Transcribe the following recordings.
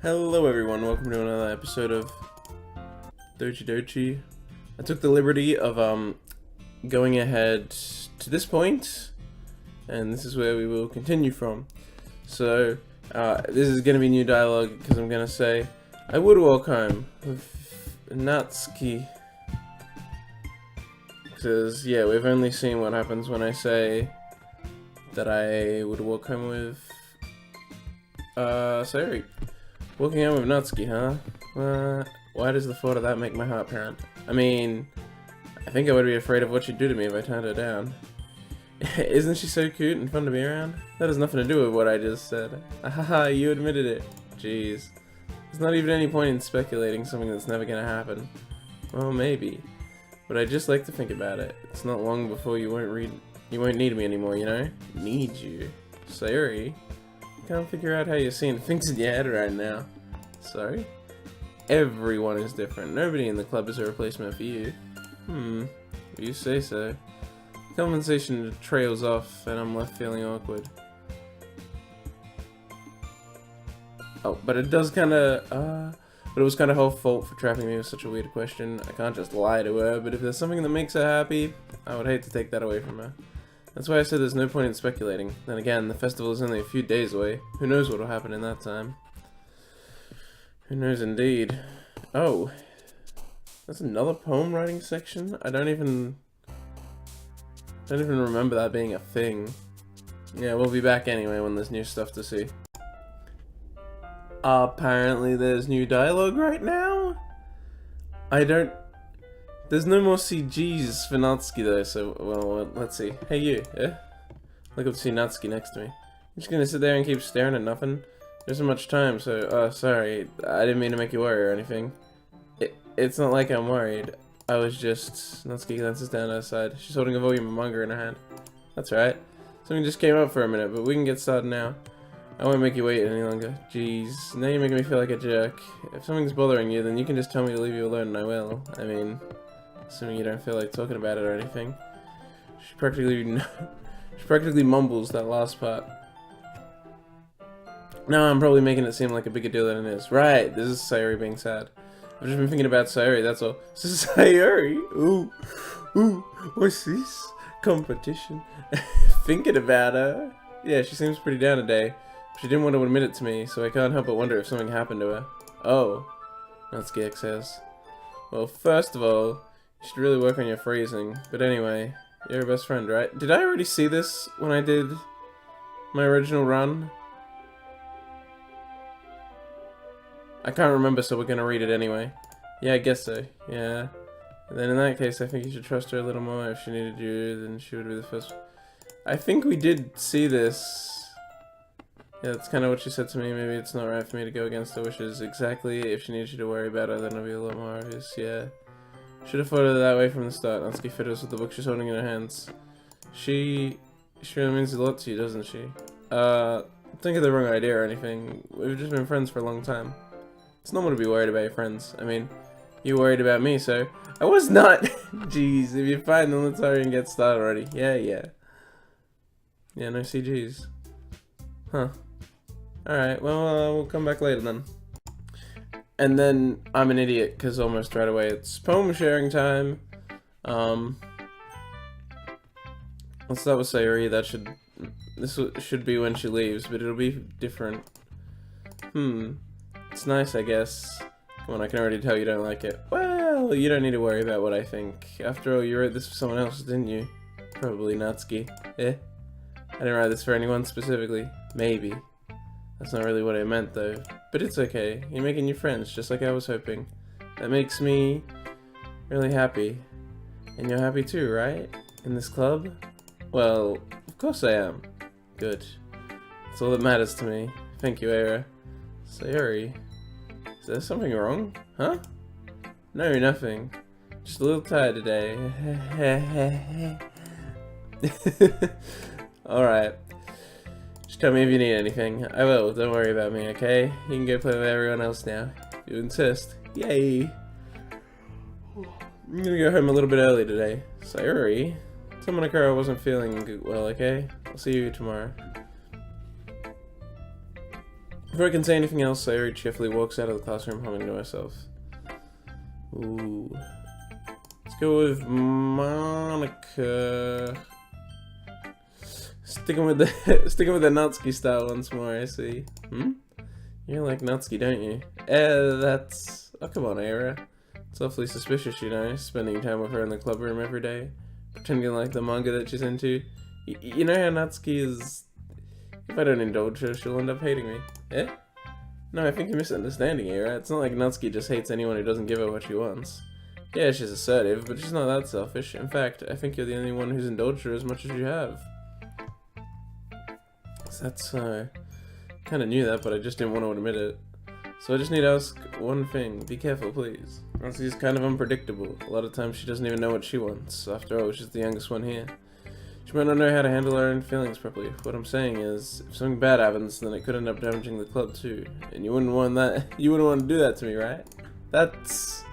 Hello everyone, welcome to another episode of Dochi Dochi. I took the liberty of going ahead to this point, and this is where we will continue from. So, this is going to be new dialogue, because I'm going to say, I would walk home with Natsuki. Because, yeah, we've only seen what happens when I say that I would walk home with, Sayori. Walking home with Natsuki, huh? Why does the thought of that make my heart pound? I mean, I think I would be afraid of what she'd do to me if I turned her down. Isn't she so cute and fun to be around? That has nothing to do with what I just said. Haha, you admitted it. Jeez. There's not even any point in speculating something that's never gonna happen. Well, maybe. But I just like to think about it. It's not long before you won't need me anymore, you know? Need you. Sayori? I can't figure out how you're seeing things in your head right now. Sorry? Everyone is different. Nobody in the club is a replacement for you. If you say so. The conversation trails off and I'm left feeling awkward. Oh, but it does kinda, but it was kinda her fault for trapping me with such a weird question. I can't just lie to her, but if there's something that makes her happy, I would hate to take that away from her. That's why I said there's no point in speculating. Then again, the festival is only a few days away. Who knows what will happen in that time? Who knows indeed. Oh. That's another poem writing section? I don't even remember that being a thing. Yeah, we'll be back anyway when there's new stuff to see. Apparently there's new dialogue right now? There's no more CGs for Natsuki though, so, well, let's see. Hey you, yeah? Look up to see Natsuki next to me. I'm just gonna sit there and keep staring at nothing. There isn't much time, so, sorry. I didn't mean to make you worry or anything. It's not like I'm worried. I was just... Natsuki glances down at her side. She's holding a volume of manga in her hand. That's right. Something just came up for a minute, but we can get started now. I won't make you wait any longer. Jeez, now you're making me feel like a jerk. If something's bothering you, then you can just tell me to leave you alone and I will. I mean... Assuming you don't feel like talking about it or anything. She practically mumbles that last part. No, I'm probably making it seem like a bigger deal than it is. Right, this is Sayori being sad. I've just been thinking about Sayori, that's all. Sayori? Ooh, what's this? Competition? Thinking about her? Yeah, she seems pretty down today. She didn't want to admit it to me, so I can't help but wonder if something happened to her. Oh, Natsuki exhales. Well, first of all, you should really work on your phrasing. But anyway, you're her best friend, right? Did I already see this when I did my original run? I can't remember, so we're gonna read it anyway. Yeah, I guess so. Yeah. And then in that case, I think you should trust her a little more. If she needed you, then she would be the first. I think we did see this. Yeah, that's kind of what she said to me. Maybe it's not right for me to go against her wishes. Exactly. If she needs you to worry about her, then it'll be a lot more obvious. Yeah. Should have thought of it that way from the start. Natsuki fiddles with the book she's holding in her hands. She really means a lot to you, doesn't she? Think of the wrong idea or anything. We've just been friends for a long time. It's normal to be worried about your friends. I mean, you worried about me, so... I was not! Jeez, if you're fine, then let's hurry and get started already. Yeah. Yeah, no CGs. Huh. Alright, well, we'll come back later then. And then I'm an idiot because almost right away it's poem sharing time. Let's start with Sayori. This should be when she leaves, but it'll be different. It's nice, I guess. Come on, I can already tell you don't like it. Well, you don't need to worry about what I think. After all, you wrote this for someone else, didn't you? Probably Natsuki. I didn't write this for anyone specifically. Maybe. That's not really what I meant, though. But it's okay. You're making new friends, just like I was hoping. That makes me really happy. And you're happy too, right? In this club? Well, of course I am. Good. That's all that matters to me. Thank you, Eira. Sayori. Is there something wrong? Huh? No, nothing. Just a little tired today. Alright. Just tell me if you need anything. I will, don't worry about me, okay? You can go play with everyone else now. You insist. Yay! I'm gonna go home a little bit early today. Sayori? Tell Monokuro I wasn't feeling well, okay? I'll see you tomorrow. Before I can say anything else, Sayori cheerfully walks out of the classroom, humming to herself. Ooh. Let's go with Monica. Sticking with the Natsuki style once more, I see. You like Natsuki, don't you? That's... Oh, come on, Eira. It's awfully suspicious, you know, spending time with her in the club room every day. Pretending like the manga that she's into. You know how Natsuki is... If I don't indulge her, she'll end up hating me. Eh? No, I think you're misunderstanding, Eira. It's not like Natsuki just hates anyone who doesn't give her what she wants. Yeah, she's assertive, but she's not that selfish. In fact, I think you're the only one who's indulged her as much as you have. So that's, kinda knew that, but I just didn't want to admit it. So I just need to ask one thing. Be careful, please. Natsuki's kind of unpredictable. A lot of times she doesn't even know what she wants. After all, she's the youngest one here. She might not know how to handle her own feelings properly. What I'm saying is, if something bad happens, then it could end up damaging the club too. And you wouldn't want that. You wouldn't want to do that to me, right? That's...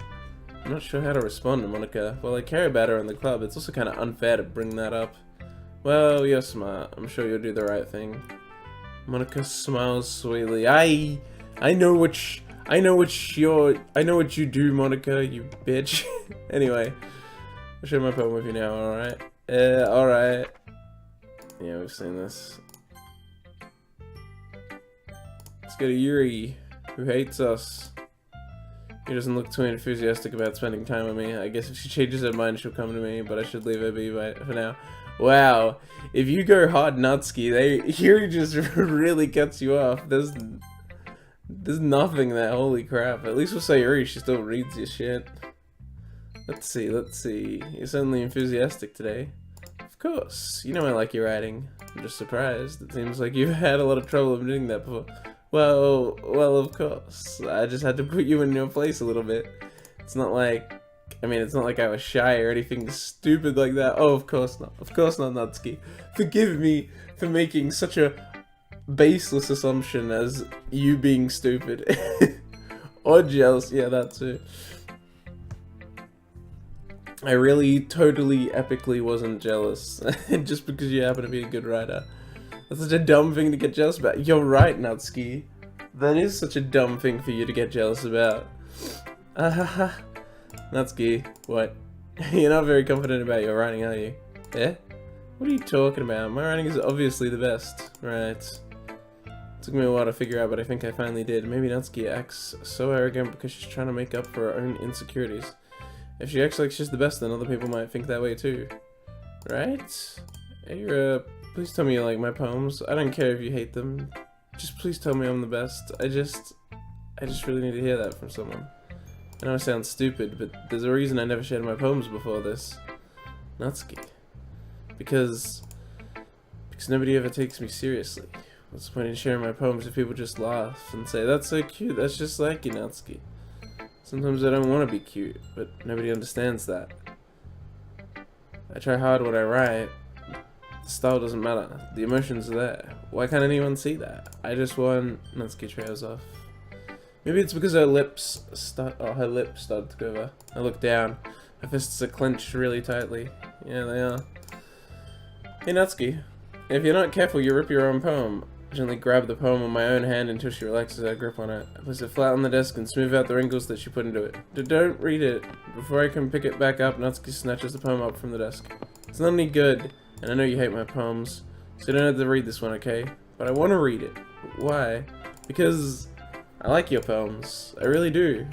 I'm not sure how to respond to Monica. Well, I care about her in the club. It's also kind of unfair to bring that up. Well, you're smart. I'm sure you'll do the right thing. Monica smiles sweetly. I know what you do, Monica, you bitch. Anyway, I'll share my poem with you now, alright? Alright. Yeah, we've seen this. Let's go to Yuri, who hates us. He doesn't look too enthusiastic about spending time with me. I guess if she changes her mind, she'll come to me, but I should leave her be for now. Wow, if you go hard Natsuki, Yuri just really cuts you off. There's nothing there, holy crap. At least with Sayori, she still reads your shit. Let's see. You're certainly enthusiastic today. Of course, you know I like your writing. I'm just surprised. It seems like you've had a lot of trouble admitting that before. Well, of course. I just had to put you in your place a little bit. It's not like I was shy or anything stupid like that. Oh, of course not. Of course not, Natsuki. Forgive me for making such a baseless assumption as you being stupid. Or jealous. Yeah, that too. I really, totally, epically wasn't jealous. Just because you happen to be a good writer. That's such a dumb thing to get jealous about. You're right, Natsuki. That is such a dumb thing for you to get jealous about. Natsuki, what? You're not very confident about your writing, are you? Eh? What are you talking about? My writing is obviously the best. Right. Took me a while to figure out, but I think I finally did. Maybe Natsuki acts so arrogant because she's trying to make up for her own insecurities. If she acts like she's the best, then other people might think that way too. Right? Eira, please tell me you like my poems. I don't care if you hate them. Just please tell me I'm the best. I just really need to hear that from someone. I know I sound stupid, but there's a reason I never shared my poems before this. Natsuki. Because nobody ever takes me seriously. What's the point in sharing my poems if people just laugh and say, that's so cute, that's just like you, Natsuki. Sometimes I don't want to be cute, but nobody understands that. I try hard when I write. The style doesn't matter. The emotions are there. Why can't anyone see that? I just want... Natsuki trails off. Maybe it's because her lips started to go over. I look down. Her fists are clenched really tightly. Yeah, they are. Hey Natsuki, if you're not careful, you rip your own poem. I gently grab the poem on my own hand until she relaxes her grip on it. I place it flat on the desk and smooth out the wrinkles that she put into it. Don't read it. Before I can pick it back up, Natsuki snatches the poem up from the desk. It's not any good, and I know you hate my poems, so you don't have to read this one, okay? But I want to read it. Why? Because I like your poems. I really do.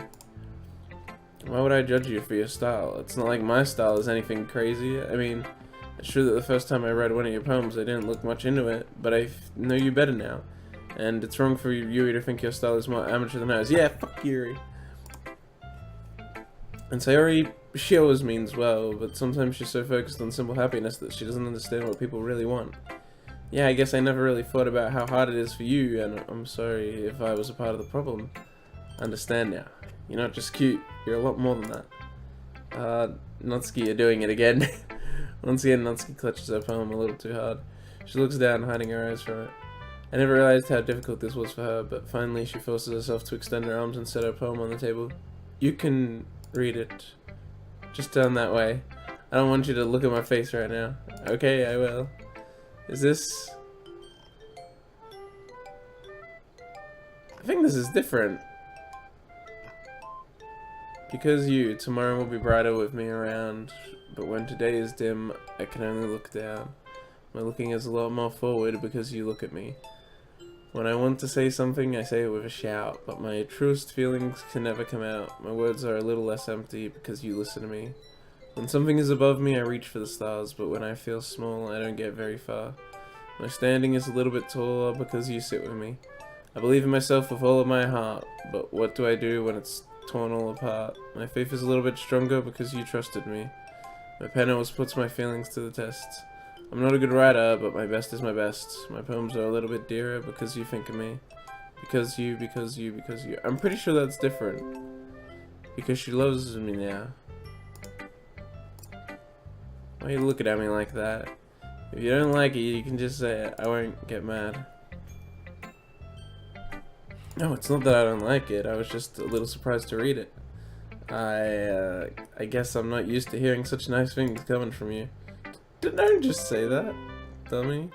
Why would I judge you for your style? It's not like my style is anything crazy. I mean, it's true that the first time I read one of your poems, I didn't look much into it, but I know you better now. And it's wrong for Yuri to think your style is more amateur than ours. Yeah, fuck Yuri. And Sayori, she always means well, but sometimes she's so focused on simple happiness that she doesn't understand what people really want. Yeah, I guess I never really thought about how hard it is for you, and I'm sorry if I was a part of the problem. I understand now. You're not just cute, you're a lot more than that. Natsuki, you're doing it again. Once again, Natsuki clutches her poem a little too hard. She looks down, hiding her eyes from it. I never realized how difficult this was for her, but finally she forces herself to extend her arms and set her poem on the table. You can read it. Just turn that way. I don't want you to look at my face right now. Okay, I will. Is this... I think this is different. Because you, tomorrow will be brighter with me around, but when today is dim, I can only look down. My looking is a lot more forward because you look at me. When I want to say something, I say it with a shout, but my truest feelings can never come out. My words are a little less empty because you listen to me. When something is above me, I reach for the stars, but when I feel small, I don't get very far. My standing is a little bit taller because you sit with me. I believe in myself with all of my heart, but what do I do when it's torn all apart? My faith is a little bit stronger because you trusted me. My pen always puts my feelings to the test. I'm not a good writer, but my best is my best. My poems are a little bit dearer because you think of me. Because you. I'm pretty sure that's different. Because she loves me now. Why are you looking at me like that? If you don't like it, you can just say it. I won't get mad. No, it's not that I don't like it. I was just a little surprised to read it. I guess I'm not used to hearing such nice things coming from you. Didn't I just say that, dummy?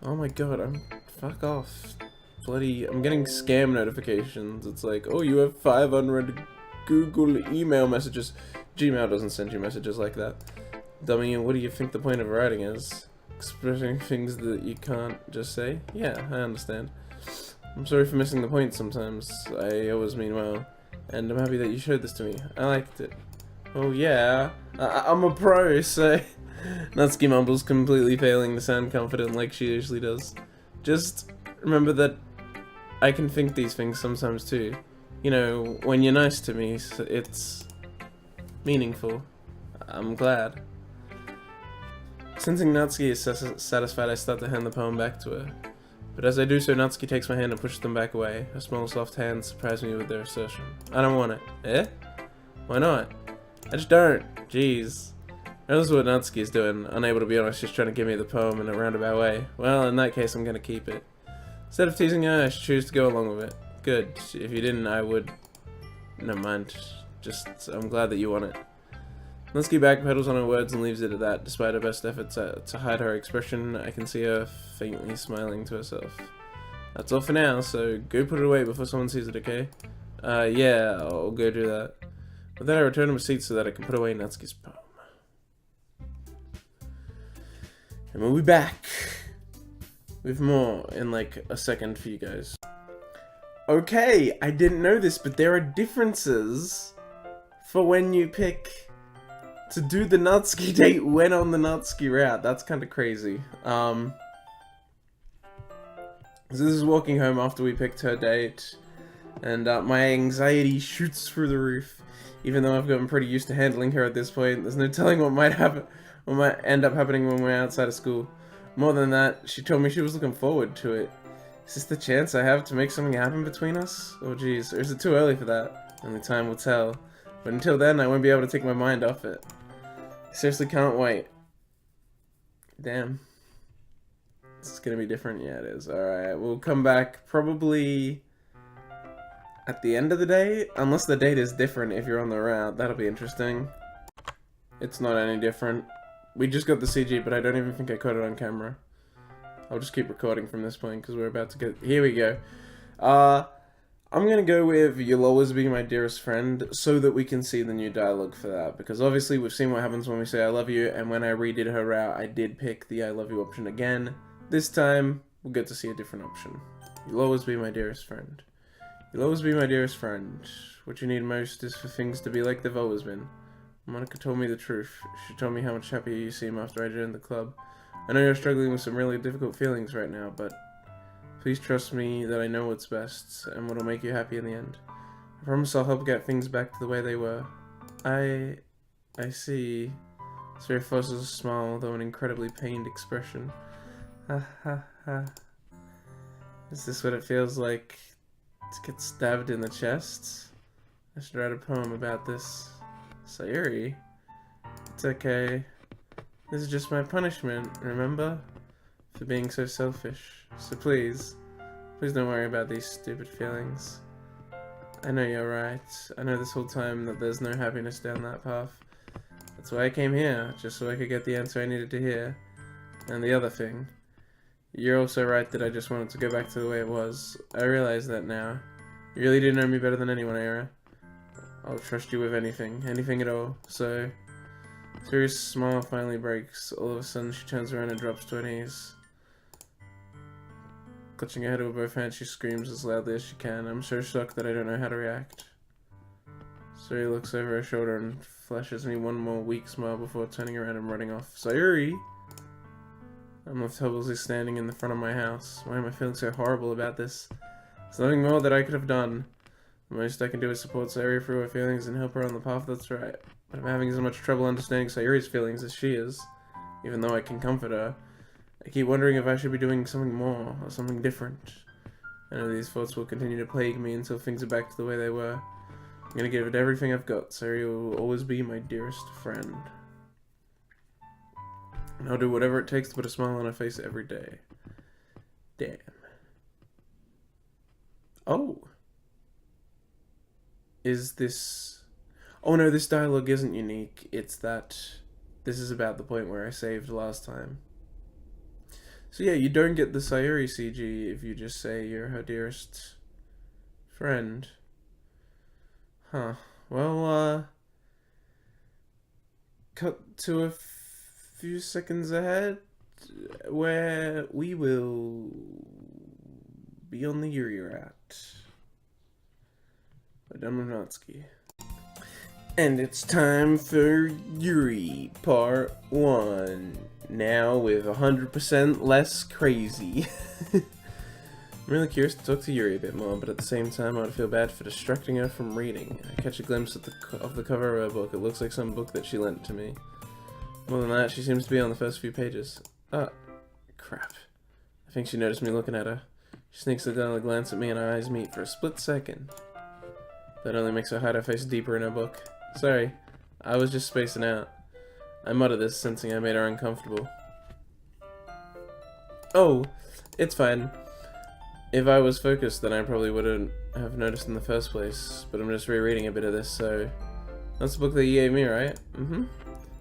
Oh my god, fuck off. Bloody, I'm getting scam notifications. It's like, oh, you have 5 unread Google email messages. Gmail doesn't send you messages like that. Dummy, what do you think the point of writing is? Expressing things that you can't just say? Yeah, I understand. I'm sorry for missing the point sometimes. I always mean well. And I'm happy that you showed this to me. I liked it. Oh yeah, I'm a pro, so... Natsuki mumbles, completely failing to sound confident like she usually does. Just remember that I can think these things sometimes too. You know, when you're nice to me, it's meaningful. I'm glad. Sensing Natsuki is satisfied, I start to hand the poem back to her. But as I do so, Natsuki takes my hand and pushes them back away. Her small, soft hands surprise me with their assertion. I don't want it. Eh? Why not? I just don't. Jeez. Notice what Natsuki is doing, unable to be honest, just trying to give me the poem in a roundabout way. Well, in that case, I'm gonna keep it. Instead of teasing her, I should choose to go along with it. Good. If you didn't, I would... Never mind. Just, I'm glad that you want it. Natsuki backpedals on her words and leaves it at that. Despite her best efforts to hide her expression, I can see her faintly smiling to herself. That's all for now, so go put it away before someone sees it, okay? Yeah, I'll go do that. But then I return to my seat so that I can put away Natsuki's poem. And we'll be back with more in like a second for you guys. Okay, I didn't know this, but there are differences for when you pick to do the Natsuki date when on the Natsuki route. That's kind of crazy. So this is walking home after we picked her date, and my anxiety shoots through the roof. Even though I've gotten pretty used to handling her at this point, there's no telling what might happen. What might end up happening when we're outside of school. More than that, she told me she was looking forward to it. Is this the chance I have to make something happen between us? Oh jeez, or is it too early for that? Only time will tell. But until then, I won't be able to take my mind off it. I seriously can't wait. Damn. This is gonna be different? Yeah, it is. Alright, we'll come back probably at the end of the day. Unless the date is different if you're on the route. That'll be interesting. It's not any different. We just got the CG, but I don't even think I caught it on camera. I'll just keep recording from this point, because we're about to get... Here we go. I'm gonna go with "You'll always be my dearest friend," so that we can see the new dialogue for that. Because obviously we've seen what happens when we say "I love you," and when I redid her route, I did pick the "I love you" option again. This time, we'll get to see a different option. You'll always be my dearest friend. You'll always be my dearest friend. What you need most is for things to be like they've always been. Monica told me the truth. She told me how much happier you seem after I joined the club. I know you're struggling with some really difficult feelings right now, but please trust me that I know what's best and what'll make you happy in the end. I promise I'll help get things back to the way they were. I see. Sarah forces a smile, though an incredibly pained expression. Ha ha ha. Is this what it feels like to get stabbed in the chest? I should write a poem about this. Sayuri? It's okay. This is just my punishment, remember? For being so selfish. So please don't worry about these stupid feelings. I know you're right. I know this whole time that there's no happiness down that path. That's why I came here, just so I could get the answer I needed to hear. And the other thing, You're also right that I just wanted to go back to the way it was. I realize that now. You really do know me better than anyone, Eira. I'll trust you with anything. Anything at all. So... Siri's smile finally breaks. All of a sudden, she turns around and drops to her knees. Clutching her head with both hands, she screams as loudly as she can. I'm so shocked that I don't know how to react. Siri looks over her shoulder and flashes me one more weak smile before turning around and running off. Sayuri! I'm left helplessly standing in the front of my house. Why am I feeling so horrible about this? There's nothing more that I could have done. The most I can do is support Sayuri through her feelings and help her on the path that's right. But I'm having as much trouble understanding Sayuri's feelings as she is. Even though I can comfort her, I keep wondering if I should be doing something more, or something different. I know these thoughts will continue to plague me until things are back to the way they were. I'm gonna give it everything I've got. Sayuri will always be my dearest friend. And I'll do whatever it takes to put a smile on her face every day. Damn. Oh. Is this... Oh no, this dialogue isn't unique. It's that this is about the point where I saved last time. So yeah, you don't get the Sayuri CG if you just say you're her dearest friend. Huh. Well, cut to a few seconds ahead where we will be on the Yuri rat. We're done with Natsuki. And it's time for Yuri Part 1. Now with 100% less crazy. I'm really curious to talk to Yuri a bit more, but at the same time I would feel bad for distracting her from reading. I catch a glimpse of the cover of her book. It looks like some book that she lent to me. More than that, she seems to be on the first few pages. Ah, crap. I think she noticed me looking at her. She sneaks down a glance at me and our eyes meet for a split second. That only makes her hide her face deeper in her book. Sorry, I was just spacing out. I muttered this, sensing I made her uncomfortable. Oh, it's fine. If I was focused, then I probably wouldn't have noticed in the first place, but I'm just rereading a bit of this, so... That's the book that you gave me, right? Mm-hmm.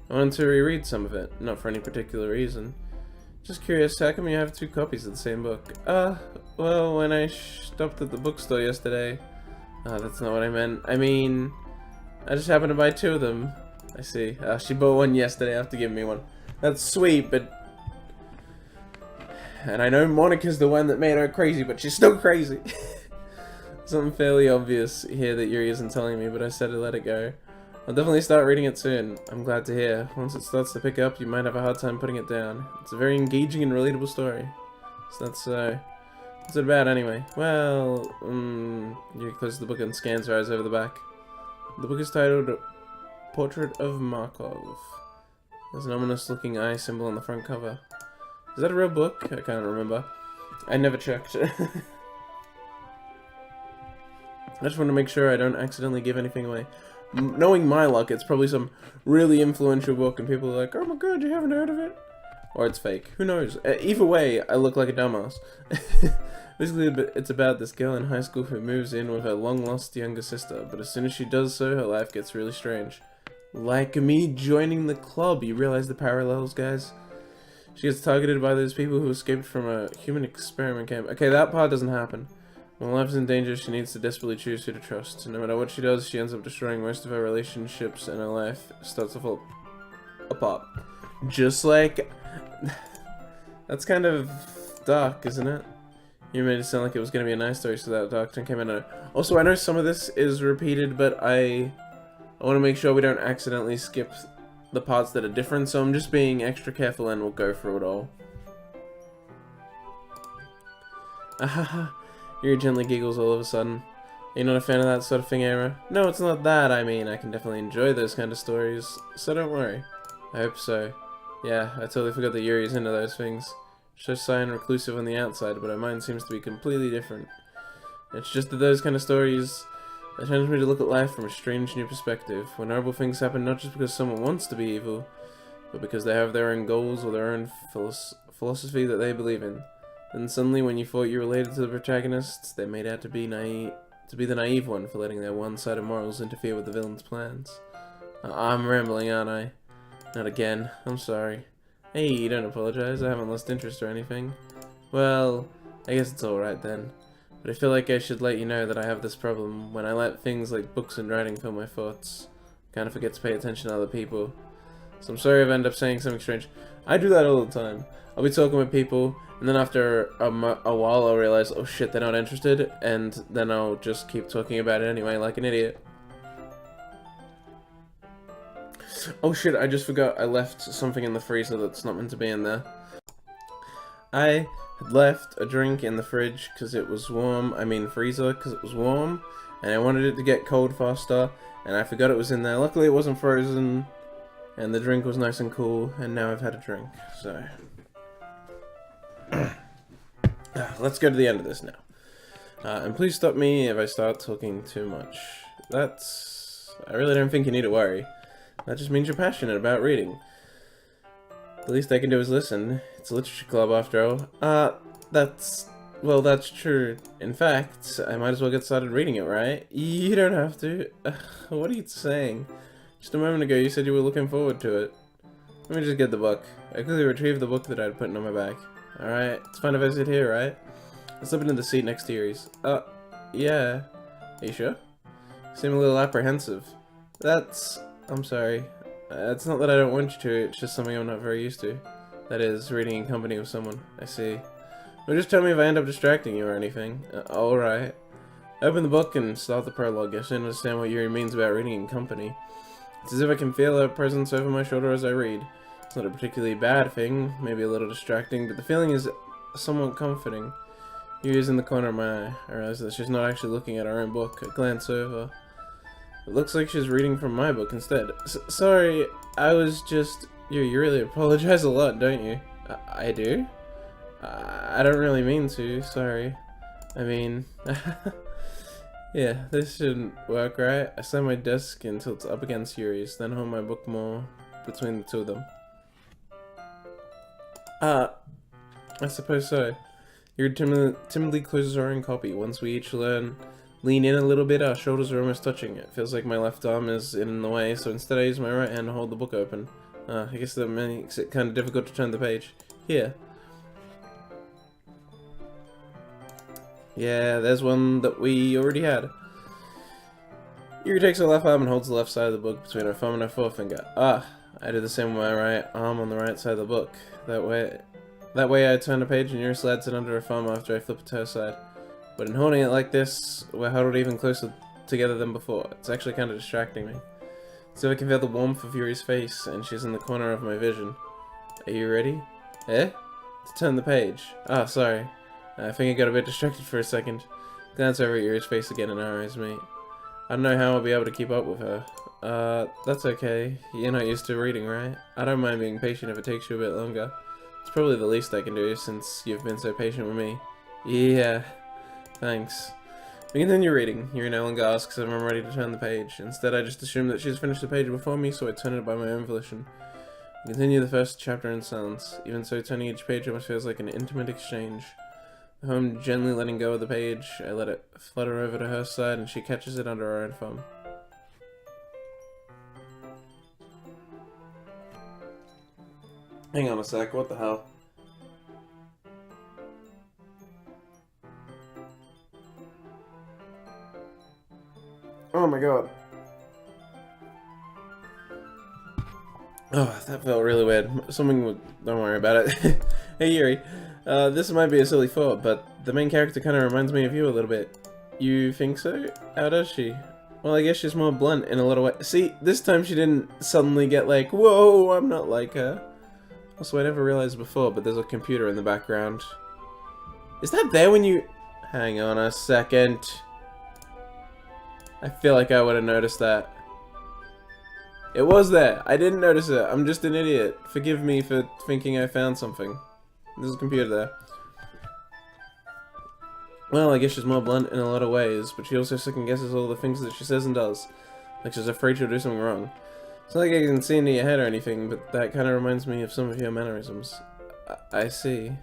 I wanted to reread some of it, not for any particular reason. Just curious, how come you have 2 copies of the same book? Well, when I stopped at the bookstore yesterday... that's not what I meant. I mean... I just happened to buy 2 of them. I see. She bought one yesterday after giving me one. That's sweet, but... And I know Monica's the one that made her crazy, but she's still crazy. Something fairly obvious here that Yuri isn't telling me, but I said to let it go. I'll definitely start reading it soon. I'm glad to hear. Once it starts to pick up, you might have a hard time putting it down. It's a very engaging and relatable story. So that's, what's it about anyway? Well, Yuri closes the book and scans her eyes over the back. The book is titled Portrait of Markov. There's an ominous-looking eye symbol on the front cover. Is that a real book? I can't remember. I never checked. I just want to make sure I don't accidentally give anything away. Knowing my luck, it's probably some really influential book and people are like, oh my god, you haven't heard of it? Or it's fake. Who knows? Either way, I look like a dumbass. Basically, it's about this girl in high school who moves in with her long-lost younger sister, but as soon as she does so, her life gets really strange. Like me joining the club, you realize the parallels, guys? She gets targeted by those people who escaped from a human experiment camp. Okay, that part doesn't happen. When life is in danger, she needs to desperately choose who to trust. No matter what she does, she ends up destroying most of her relationships and her life starts to fall apart. Just like... That's kind of dark, isn't it? You made it sound like it was going to be a nice story, so that dark turn came in. Also, I know some of this is repeated, but I want to make sure we don't accidentally skip the parts that are different, so I'm just being extra careful and we'll go through it all. Ahaha, Yuri gently giggles all of a sudden. Are you not a fan of that sort of thing, Eira? No, it's not that. I mean, I can definitely enjoy those kind of stories, so don't worry. I hope so. Yeah, I totally forgot that Yuri's into those things. She's shy and reclusive on the outside, but her mind seems to be completely different. It's just that those kind of stories that challenge me to look at life from a strange new perspective, when horrible things happen not just because someone wants to be evil, but because they have their own goals or their own philosophy that they believe in. Then suddenly, when you thought you related to the protagonists, they're made out to be the naive one for letting their one-sided morals interfere with the villain's plans. I'm rambling, aren't I? Not again. I'm sorry. Hey, don't apologize. I haven't lost interest or anything. Well, I guess it's alright then. But I feel like I should let you know that I have this problem. When I let things like books and writing fill my thoughts, I kind of forget to pay attention to other people. So I'm sorry if I end up saying something strange. I do that all the time. I'll be talking with people, and then after a while I'll realize, oh shit, they're not interested, and then I'll just keep talking about it anyway, like an idiot. Oh shit, I just forgot I left something in the freezer that's not meant to be in there. I had left a drink in the fridge because it was warm, freezer because it was warm, and I wanted it to get cold faster, and I forgot it was in there. Luckily it wasn't frozen, and the drink was nice and cool, and now I've had a drink, so... Let's go to the end of this now. And please stop me if I start talking too much. I really don't think you need to worry. That just means you're passionate about reading. The least I can do is listen. It's a literature club after all. Well, that's true. In fact, I might as well get started reading it, right? You don't have to. What are you saying? Just a moment ago you said you were looking forward to it. Let me just get the book. I quickly retrieved the book that I'd put on my back. Alright, it's fine if I sit here, right? I slip into the seat next to Yuri's. Yeah. Are you sure? You seem a little apprehensive. I'm sorry. It's not that I don't want you to, it's just something I'm not very used to. That is, reading in company with someone. I see. Well, just tell me if I end up distracting you or anything. Alright. Open the book and start the prologue. I should understand what Yuri means about reading in company. It's as if I can feel her presence over my shoulder as I read. It's not a particularly bad thing, maybe a little distracting, but the feeling is somewhat comforting. Yuri's in the corner of my eye. I realize that she's not actually looking at her own book. I glance over. It looks like she's reading from my book instead. Sorry, I was just... You really apologize a lot, don't you? I do? I don't really mean to, sorry. Yeah, this shouldn't work, right? I slam my desk until it's up against Yuri's, then hold my book more between the two of them. I suppose so. Yuri timidly closes her own copy. Once we each lean in a little bit, our shoulders are almost touching. It feels like my left arm is in the way, so instead I use my right hand to hold the book open. I guess that makes it kind of difficult to turn the page. Here. Yeah, there's one that we already had. Yuri takes her left arm and holds the left side of the book between her thumb and her forefinger. I do the same with my right arm on the right side of the book. That way I turn the page and Yuri slides it under her thumb after I flip it to her side. But in holding it like this, we're huddled even closer together than before. It's actually kind of distracting me. So I can feel the warmth of Yuri's face, and she's in the corner of my vision. Are you ready? To turn the page. Sorry. I think I got a bit distracted for a second. Glance over at Yuri's face again and our eyes meet. I don't know how I'll be able to keep up with her. That's okay. You're not used to reading, right? I don't mind being patient if it takes you a bit longer. It's probably the least I can do since you've been so patient with me. Yeah. Thanks. We continue reading. Yuri no longer asks if I'm ready to turn the page. Instead, I just assume that she's finished the page before me, so I turn it by my own volition. We continue the first chapter in silence. Even so, turning each page almost feels like an intimate exchange. I'm gently letting go of the page. I let it flutter over to her side, and she catches it under her own thumb. Hang on a sec, what the hell? Oh my god. Oh, that felt really weird. Don't worry about it. Hey Yuri, this might be a silly thought, but the main character kind of reminds me of you a little bit. You think so? How does she? Well, I guess she's more blunt in a little way. See, this time she didn't suddenly get like, whoa, I'm not like her. Also, I never realized before, but there's a computer in the background. Is that there when you... Hang on a second. I feel like I would have noticed that. It was there. I didn't notice it. I'm just an idiot. Forgive me for thinking I found something. There's a computer there. Well, I guess she's more blunt in a lot of ways, but she also second guesses all the things that she says and does. Like she's afraid she'll do something wrong. It's not like I can see into your head or anything, but that kind of reminds me of some of your mannerisms. I see.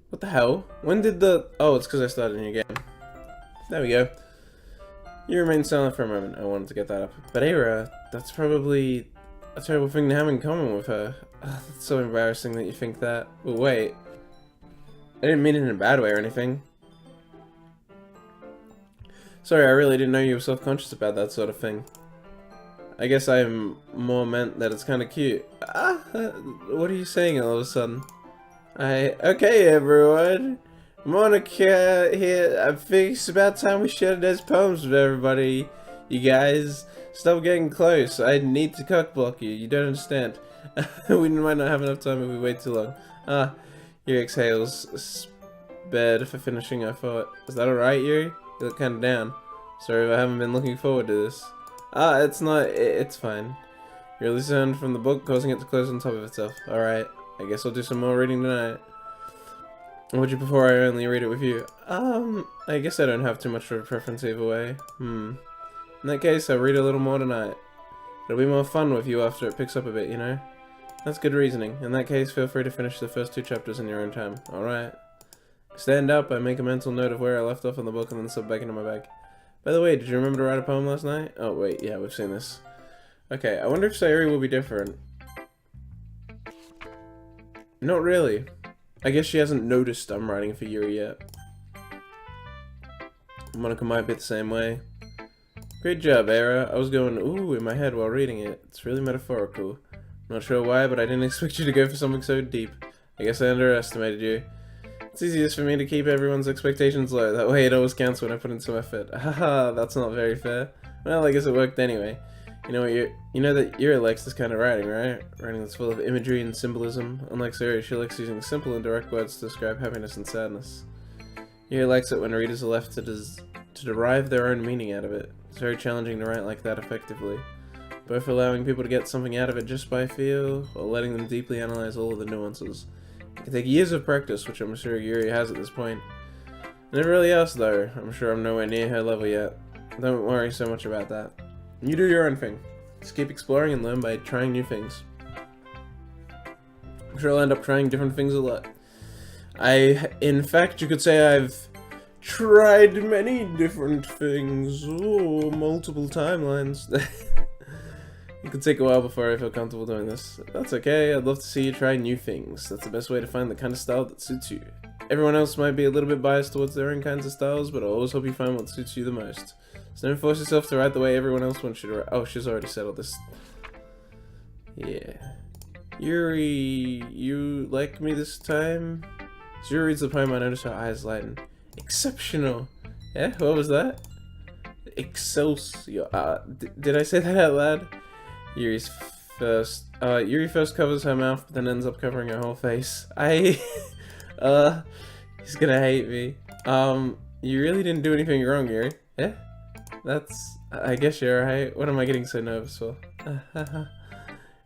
What the hell? When did the... Oh, it's because I started a new game. There we go. You remained silent for a moment. I wanted to get that up. But Eira, that's probably... a terrible thing to have in common with her. Ugh, that's so embarrassing that you think that. But wait. I didn't mean it in a bad way or anything. Sorry, I really didn't know you were self-conscious about that sort of thing. I guess I more meant that it's kind of cute. What are you saying all of a sudden? Okay, everyone. Monica here. I think it's about time we shared those poems with everybody. You guys, stop getting close. I need to cock block you. You don't understand. We might not have enough time if we wait too long. Yuri exhales. Bad for finishing, I thought. Is that alright, Yuri? You look kind of down. Sorry if I haven't been looking forward to this. It's not. It's fine. You release a hand from the book, causing it to close on top of itself. Alright. I guess I'll do some more reading tonight. Would you prefer I only read it with you? I guess I don't have too much of a preference either way. In that case, I'll read a little more tonight. It'll be more fun with you after it picks up a bit, you know? That's good reasoning. In that case, feel free to finish the first 2 chapters in your own time. Alright. Stand up, I make a mental note of where I left off in the book and then slip back into my bag. By the way, did you remember to write a poem last night? Oh wait, yeah, we've seen this. Okay, I wonder if Sayuri will be different. Not really. I guess she hasn't noticed I'm writing for Yuri yet. Monica might be the same way. Great job, Eira. I was going ooh in my head while reading it. It's really metaphorical. Not sure why, but I didn't expect you to go for something so deep. I guess I underestimated you. It's easiest for me to keep everyone's expectations low. That way it always counts when I put in some effort. Haha, that's not very fair. Well, I guess it worked anyway. You know what, you know that Eira likes this kind of writing, right? Writing that's full of imagery and symbolism. Unlike Sayuri, she likes using simple and direct words to describe happiness and sadness. Eira likes it when readers are left to derive their own meaning out of it. It's very challenging to write like that effectively. Both allowing people to get something out of it just by feel, or letting them deeply analyze all of the nuances. It can take years of practice, which I'm sure Yuri has at this point. And everybody else, though, I'm sure I'm nowhere near her level yet. Don't worry so much about that. You do your own thing. Just keep exploring and learn by trying new things. I'm sure I'll end up trying different things a lot. In fact, you could say I've tried many different things. Oh, multiple timelines. It could take a while before I feel comfortable doing this. That's okay, I'd love to see you try new things. That's the best way to find the kind of style that suits you. Everyone else might be a little bit biased towards their own kinds of styles, but I always hope you find what suits you the most. So don't force yourself to write the way everyone else wants you to write. Oh, she's already settled this. Yeah. Yuri, you like me this time? As Yuri reads the poem, I notice her eyes lighten. Exceptional! Yeah, what was that? Excelsior. Did I say that out loud? Yuri first covers her mouth, but then ends up covering her whole face. He's gonna hate me. You really didn't do anything wrong, Yuri. Yeah? I guess you're right. What am I getting so nervous for?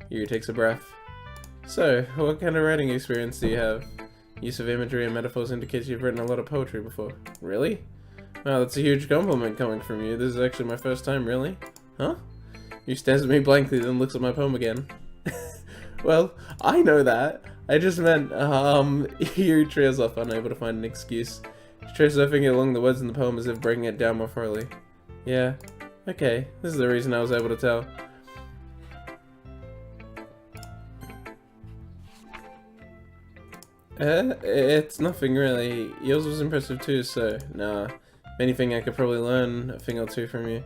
Yuri takes a breath. So, what kind of writing experience do you have? Use of imagery and metaphors indicates you've written a lot of poetry before. Really? Wow, that's a huge compliment coming from you. This is actually my first time, really? Huh? He stares at me blankly, then looks at my poem again. Well, I know that. I just meant, Yuri trails off, unable to find an excuse. She traces her finger along the words in the poem as if breaking it down more thoroughly. Yeah. Okay, this is the reason I was able to tell. It's nothing really. Yours was impressive too, so nah. If anything, I could probably learn a thing or two from you.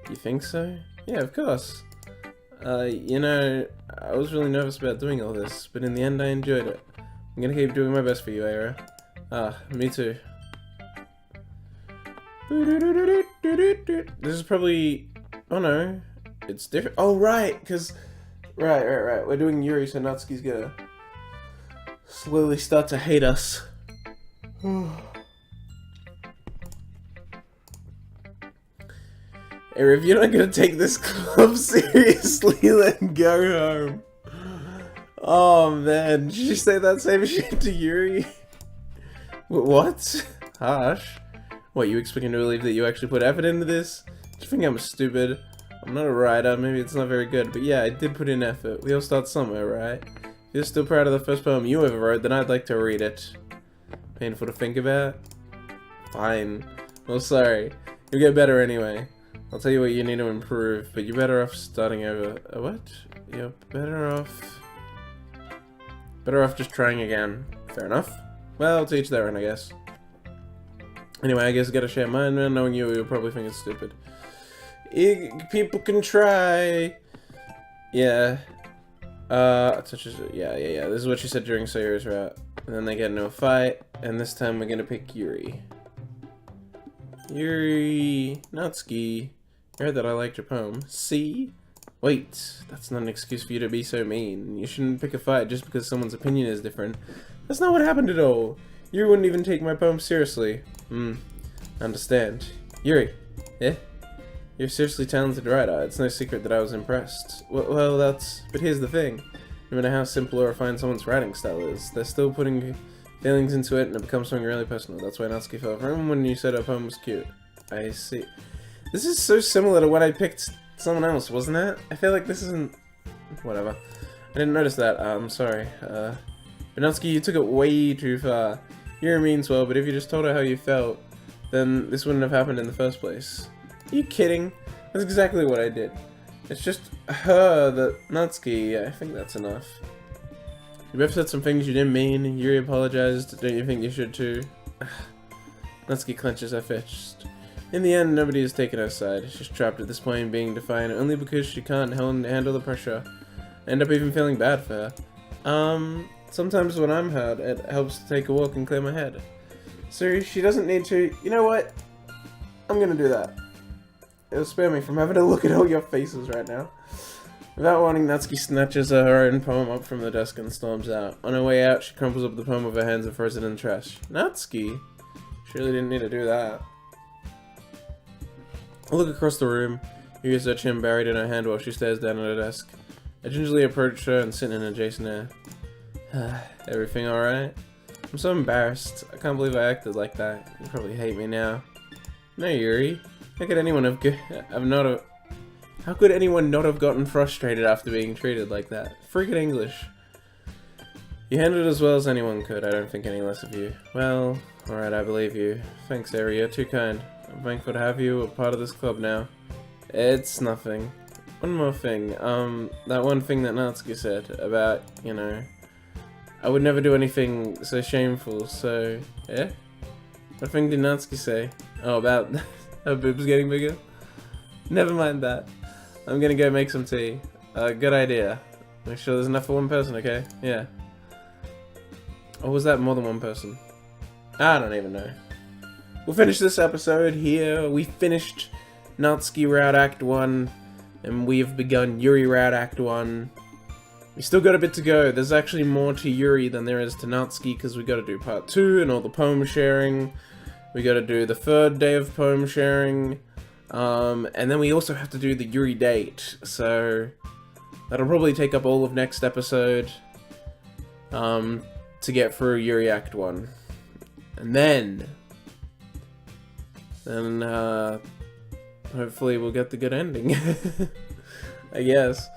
You think so? Yeah, of course. You know, I was really nervous about doing all this, but in the end I enjoyed it. I'm gonna keep doing my best for you, Eira. Me too. This is probably... Oh no. It's different. Oh, right, because... Right. We're doing Yuri, so Natsuki's gonna slowly start to hate us. Eira, if you're not gonna take this club seriously, then go home. Oh man, did you say that same shit to Yuri? What? Harsh. What, you expect me to believe that you actually put effort into this? Do you think I'm stupid? I'm not a writer, maybe it's not very good, but yeah, I did put in effort. We all start somewhere, right? If you're still proud of the first poem you ever wrote, then I'd like to read it. Painful to think about? Fine. Well, sorry. You'll get better anyway. I'll tell you what you need to improve, but you're better off starting over. What? you're better off just trying again. Fair enough. Well, to each their own, I guess. Anyway, I guess I gotta share mine, man. Knowing you'll probably think it's stupid. People can try. Yeah. Such as, yeah. This is what she said during Sayori's route. And then they get into a fight, and this time we're gonna pick Yuri. Yuri, Natsuki. You heard that I liked your poem. See? Wait, that's not an excuse for you to be so mean. You shouldn't pick a fight just because someone's opinion is different. That's not what happened at all. Yuri wouldn't even take my poem seriously. Understand. Yuri, eh? You're a seriously talented writer. It's no secret that I was impressed. Well, but here's the thing. No matter how simple or refined someone's writing style is, they're still putting feelings into it and it becomes something really personal. That's why Natsuki fell. Remember when you said her poem was cute? I see. This is so similar to when I picked someone else, wasn't it? I feel like this isn't... Whatever. I didn't notice that. I'm sorry. But Natsuki, you took it way too far. Yuri means well, but if you just told her how you felt, then this wouldn't have happened in the first place. Are you kidding? That's exactly what I did. It's just her that Natsuki. I think that's enough. You both said some things you didn't mean. Yuri apologized. Don't you think you should too? Natsuki clenches her fist. In the end, nobody has taken her side. She's trapped at this point being defiant only because she can't handle the pressure. I end up even feeling bad for her. Sometimes when I'm hurt, it helps to take a walk and clear my head. So she doesn't need to... You know what? I'm gonna do that. It'll spare me from having to look at all your faces right now. Without warning, Natsuki snatches her own poem up from the desk and storms out. On her way out, she crumples up the poem with her hands and throws it in the trash. Natsuki? She really didn't need to do that. I look across the room. You get her chin buried in her hand while she stares down at her desk. I gingerly approach her and sit in an adjacent air. Everything alright? I'm so embarrassed. I can't believe I acted like that. You probably hate me now. No, Yuri. How could anyone How could anyone not have gotten frustrated after being treated like that? Freaking English. You handled it as well as anyone could. I don't think any less of you. Well, alright, I believe you. Thanks, Eira. You're too kind. I'm thankful to have you a part of this club now. It's nothing. One more thing. That one thing that Natsuki said about, you know, I would never do anything so shameful, so, yeah? What thing did Natsuki say? Oh, about her boobs getting bigger? Never mind that. I'm gonna go make some tea. Good idea. Make sure there's enough for one person, okay? Yeah. Or was that more than one person? I don't even know. We'll finish this episode here. We finished Natsuki Route Act 1, and we have begun Yuri Route Act 1. We still got a bit to go. There's actually more to Yuri than there is to Natsuki, because we got to do part 2 and all the poem sharing. We got to do the 3rd day of poem sharing. And then we also have to do the Yuri date, so that'll probably take up all of next episode to get through Yuri Act 1. And then hopefully we'll get the good ending. I guess.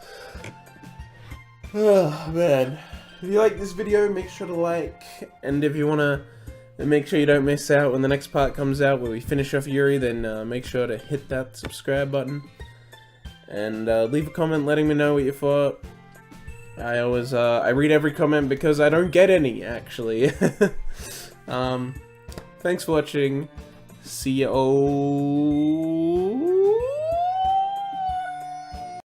Oh man. If you like this video, make sure to like, and if you wanna make sure you don't miss out when the next part comes out where we finish off Yuri, then make sure to hit that subscribe button. And leave a comment letting me know what you thought. I always, I read every comment because I don't get any, actually. Thanks for watching. See ya.